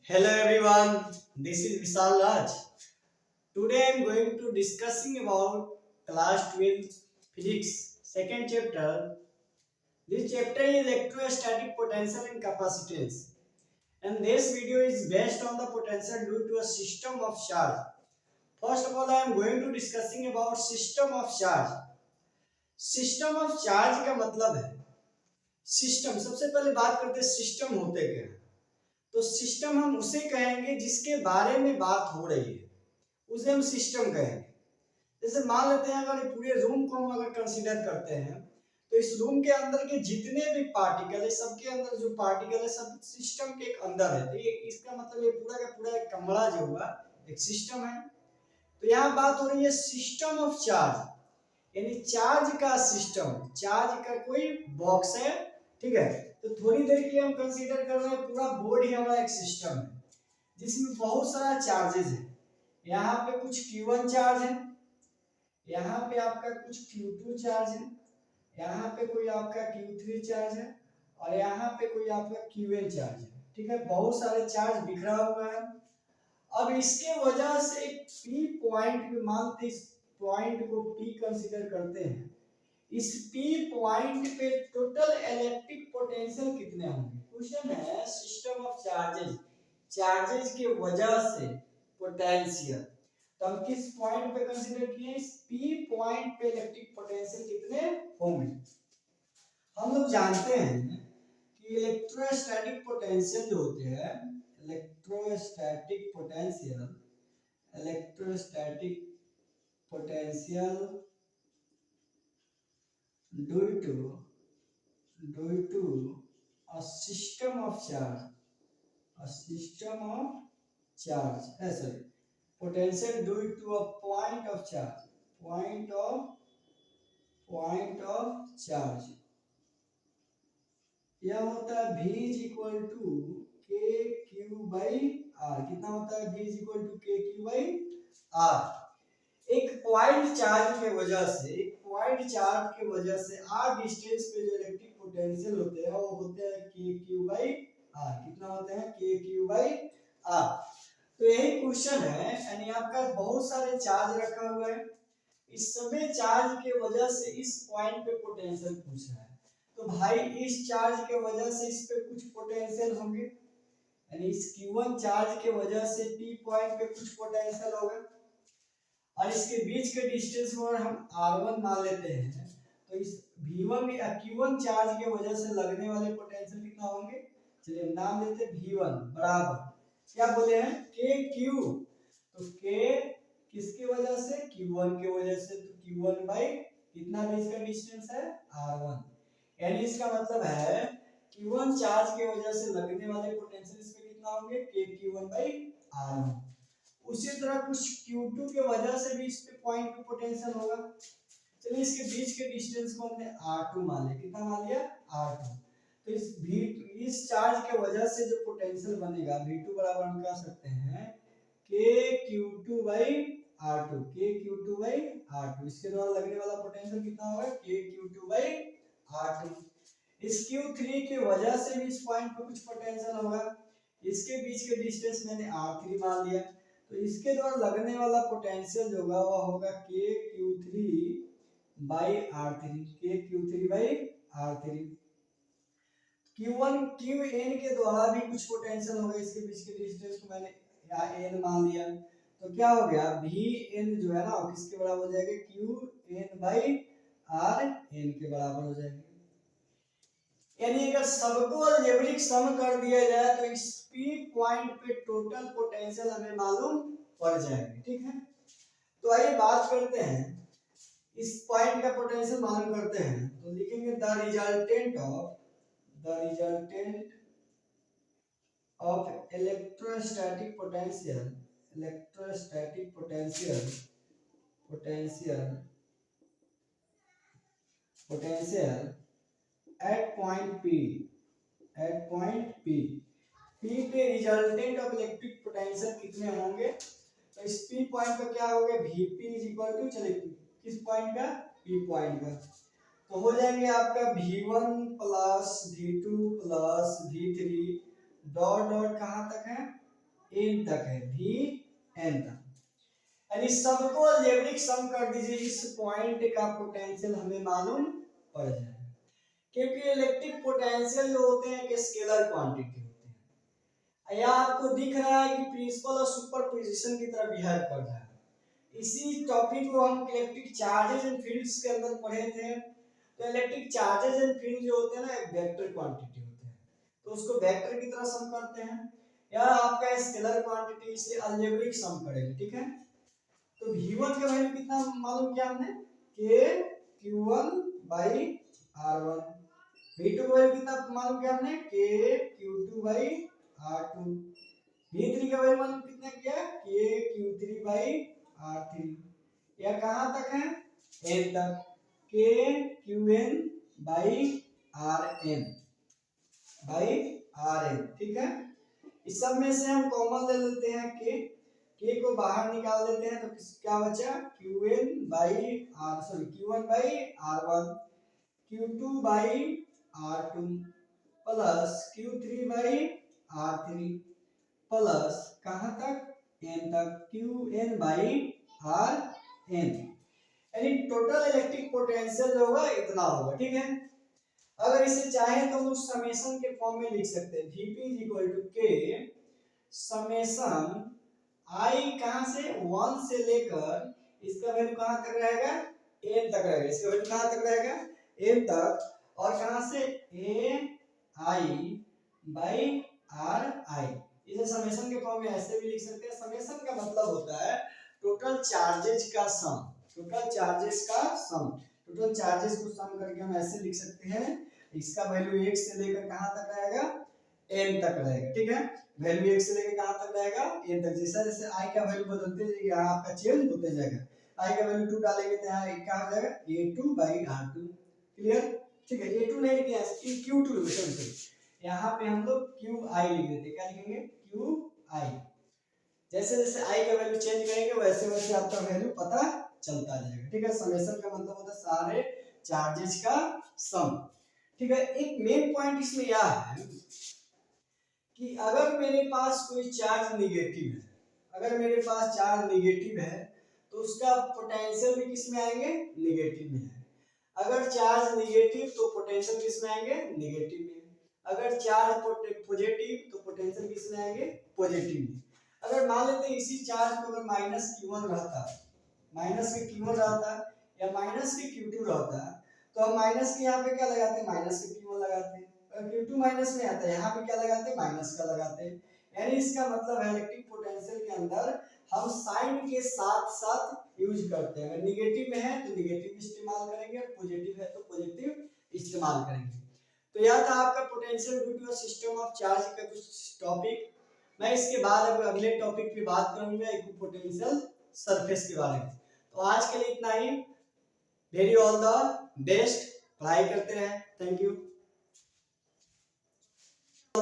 Hello everyone, this is Vishal Raj. Today I am going to discussing about class 12 physics second chapter. This chapter is electrostatic potential and capacitance. And this video is based on the potential due to a system of charge. First of all, I am going to discussing about system of charge. System of charge का मतलब है system. सबसे पहले बात करते हैं system होते क्या है। तो सिस्टम हम उसे कहेंगे जिसके बारे में बात हो रही है, उसे हम सिस्टम कहेंगे। जैसे मान लेते हैं अगर पूरे रूम को हम अगर कंसीडर करते हैं तो इस रूम के अंदर के जितने भी पार्टिकल है, सबके अंदर जो पार्टिकल है सब सिस्टम के एक अंदर है। तो ये इसका मतलब ये पूरा का पूरा एक कमरा जो हुआ एक सिस्टम है। तो यहाँ बात हो रही है सिस्टम ऑफ चार्ज, यानी चार्ज का सिस्टम, चार्ज का कोई बॉक्स है, ठीक है। तो थोड़ी देर के लिए हम कंसीडर कर रहे हैं पूरा बोर्ड ही हमारा एक सिस्टम है जिसमें बहुत सारा चार्जेस है। यहाँ पे कुछ Q1 चार्ज है, यहाँ पे आपका कुछ Q2 चार्ज है, यहाँ पे कोई आपका Q3 चार्ज है और यहाँ पे कोई आपका Qn चार्ज है, ठीक है। बहुत सारे चार्ज बिखरा हुआ है। अब इसके वजह से एक P पॉइंट पे, मानते इस पॉइंट को P कंसीडर करते हैं, इस P पॉइंट पे टोटल इलेक्ट्रिक पोटेंशियल कितने होंगे। क्वेश्चन है सिस्टम ऑफ चार्जेस, चार्जेस की वजह से पोटेंशियल। तो हम किस पॉइंट पे कंसीडर किए, इस P पॉइंट पे इलेक्ट्रिक पोटेंशियल कितने होंगे। हम लोग जानते हैं कि इलेक्ट्रोस्टैटिक पोटेंशियल जो होते हैं, electrostatic potential, electrostatic potential due to a system of charge, a system of charge, sorry, potential due to a point of charge, point of charge, यह होता है V is equal to KQ by R। कितना होता है V is equal to KQ by R। एक point charge के वजह से, एक पॉइंट चार्ज के वजह से r डिस्टेंस पे जो इलेक्ट्रिक पोटेंशियल होते हैं वो होते हैं KQ by R। कितना होते हैं KQ by R। तो यही क्वेश्चन है, यानी आपका बहुत सारे चार्ज रखा हुआ है, इस सभी चार्ज के वजह से इस पॉइंट पे पोटेंशियल पूछ रहा है। तो भाई इस चार्ज के वजह से इस पे कुछ पोटेंशियल होंगे, यानी इस Q1 चार्ज के वजह से P पॉइंट पे कुछ पोटेंशियल होगा और इसके बीच के डिस्टेंस को हम R1 मान लेते हैं। तो इस V1 या Q1 चार्ज के वजह से लगने वाले पोटेंशियल कितना होंगे, चलिए नाम देते हैं V1 बराबर क्या बोले हैं KQ। तो K किसकी वजह से, Q1 की वजह से, तो Q1 बाई कितना बीच का डिस्टेंस है R1। यानी इसका मतलब है Q1 चार्ज के वजह से लगने वाले पोटेंशियल इस पे कितना होंगे KQ1 बाई R1। उसी तरह कुछ Q2 के वजह से भी इस पे पॉइंट पे पोटेंशियल होगा। चलिए इसके बीच के डिस्टेंस को हमने R2 मान लिया। कितना मान लिया R2। तो इस चार्ज के वजह से जो पोटेंशियल बनेगा V2 बराबर हम कह सकते हैं KQ2 by R2, KQ2 by R2। इसके द्वारा लगने वाला पोटेंशियल कितना होगा KQ2 बाई R2। इस Q3 की वजह से भी इस पॉइंट पे कुछ पोटेंशियल होगा, इसके बीच के डिस्टेंस मैंने R3 मान लिया। तो इसके द्वारा लगने वाला पोटेंशियल जो होगा वो होगा KQ3 by R3, KQ3 by R3। Q1 Qn के द्वारा भी कुछ पोटेंशियल होगा, इसके बीच के डिस्टेंस को मैंने यहाँ n मान लिया। तो क्या हो गया Vn जो है ना किसके बराबर हो जाएगा Qn बाई Rn के बराबर हो जाएगा। यानी अगर सबको अलजेब्रिक सम कर दिया जाए तो इस P पॉइंट पे टोटल पोटेंशियल हमें मालूम पड़ जाएगी, ठीक है। तो आइए बात करते हैं इस पॉइंट का पोटेंशियल मालूम करते हैं। तो लिखेंगे the resultant of electrostatic potential, electrostatic potential at point P पे रिजल्टेंट ऑफ इलेक्ट्रिक पोटेंशियल कितने होंगे। तो इस P पॉइंट पे क्या होगा Vp इज इक्वल टू, चलिए किस पॉइंट का P पॉइंट का, तो हो जाएंगे आपका V1 plus V2 plus V3 dot dot कहाँ तक है एन तक है, भी एन तक, यानी सबको अलजेब्रिक सम कर दीजिए, इस पॉइंट का पोटेंशियल हमें मालूम पड़ जाएगा। क्योंकि इलेक्ट्रिक पोटेंशियल जो होते हैं कि स्केलर क्वांटिटी होते हैं। यह आपको दिख रहा है कि प्रिंसिपल और सुपरपोजिशन की तरह बिहेव कर रहा है। इसी टॉपिक को हम इलेक्ट्रिक चार्जेस एंड फील्ड्स के अंदर पढ़े थे। तो इलेक्ट्रिक चार्जेस एंड फील्ड जो होते हैं ना, एक वेक्टर क्वांटिटी होते हैं, तो उसको वेक्टर की तरह सम करते हैं। यार आपका स्केलर क्वांटिटी, इसलिए अलजेब्रिक सम करेंगे, ठीक है। तो V1 का वैल्यू कितना मालूम किया हमने, K Q1 by R1। V2 का वैल्यू कितना मालूम किया हमने, K Q2 by R2। V3 का वैल्यू मालूम कितना किया, K Q3 by R3। यह कहां तक है, n तक, K Qn by Rn by Rn, ठीक है। इस सब में से हम कॉमन ले लेते हैं K को बाहर निकाल देते हैं, तो क्या बचा, Qn by R, sorry Q1 by R1, Q2 by R2 plus Q3 by R3 plus कहां तक, n तक, Qn by Rn। यानी टोटल इलेक्ट्रिक पोटेंशियल होगा इतना होगा, ठीक है। अगर इसे चाहे तो हम उस समेशन के फॉर्म में लिख सकते हैं, Vp K समेशन I कहां से, 1 से लेकर इसका वैल्यू कहां तक रहेगा, n तक रहेगा, इसका वैल्यू कहां तक रहेगा, n तक, और कहां से, ai by ri। इसे समेशन के फॉर्म में ऐसे भी लिख सकते हैं। समेशन का मतलब होता है टोटल चार्जेस का सम, टोटल चार्जेस का सम, टोटल चार्जेस को सम करके हम ऐसे लिख सकते हैं, इसका वैल्यू 1 से लेकर कहां तक रहेगा, n तक रहेगा, ठीक है। वैल्यू 1 से लेकर कहां तक रहेगा, n तक। जैसा जैसे i का वैल्यू बदलते जाएगा, यहाँ आपका चेंज होते जाएगा। i का वैल्यू 2 डालेंगे तो यहाँ क्या हो जाएगा, a2 by r2, क्लियर, ठीक है। a2 नहीं लिखते हैं, q2, सॉरी यहाँ पे हम लोग qi लिख देते हैं, क्या लिखेंगे, qi। जैसे जैसे i का वैल्यू चेंज करेंगे वैसे वैसे आपका वैल्यू पता चलता जाएगा, ठीक है। समेशन का मतलब होता है सारे चार्जेस का सम, ठीक है। एक मेन पॉइंट इसमें यह है कि अगर मेरे पास कोई चार्ज निगेटिव है, अगर मेरे पास चार्ज निगेटिव है तो उसका पोटेंशियल भी किस में आएंगे, निगेटिव में है। अगर चार्ज निगेटिव तो पोटेंशियल किस में आएंगे, निगेटिव में। अगर चार्ज पॉजिटिव तो पोटेंशियल किस में आएंगे, पॉजिटिव में। अगर मान लेते हैं इसी चार्ज को अगर माइनस Q1 रहता, माइनस के Q1 रहता या माइनस के Q2 रहता, तो हम माइनस के यहाँ पे क्या लगाते हैं, माइनस के Q1 लगाते हैं। Q2 माइनस में आता है, यहाँ पे क्या लगाते हैं, माइनस का लगाते हैं। यानी इसका मतलब है इलेक्ट्रिक पोटेंशियल के अंदर हम साइन के साथ साथ यूज करते हैं। अगर निगेटिव में है तो निगेटिव इस्तेमाल करेंगे, और पॉजिटिव है तो पॉजिटिव इस्तेमाल करेंगे। तो यह था आपका potential due to system of charge का कुछ टॉपिक। मैं इसके बाद अब अगले टॉपिक पे बात करूंगा इक्विपोटेंशियल सरफेस के बारे में। तो आज के लिए इतना ही। वेरी ऑल द बेस्ट, पढ़ाई करते हैं। Thank you.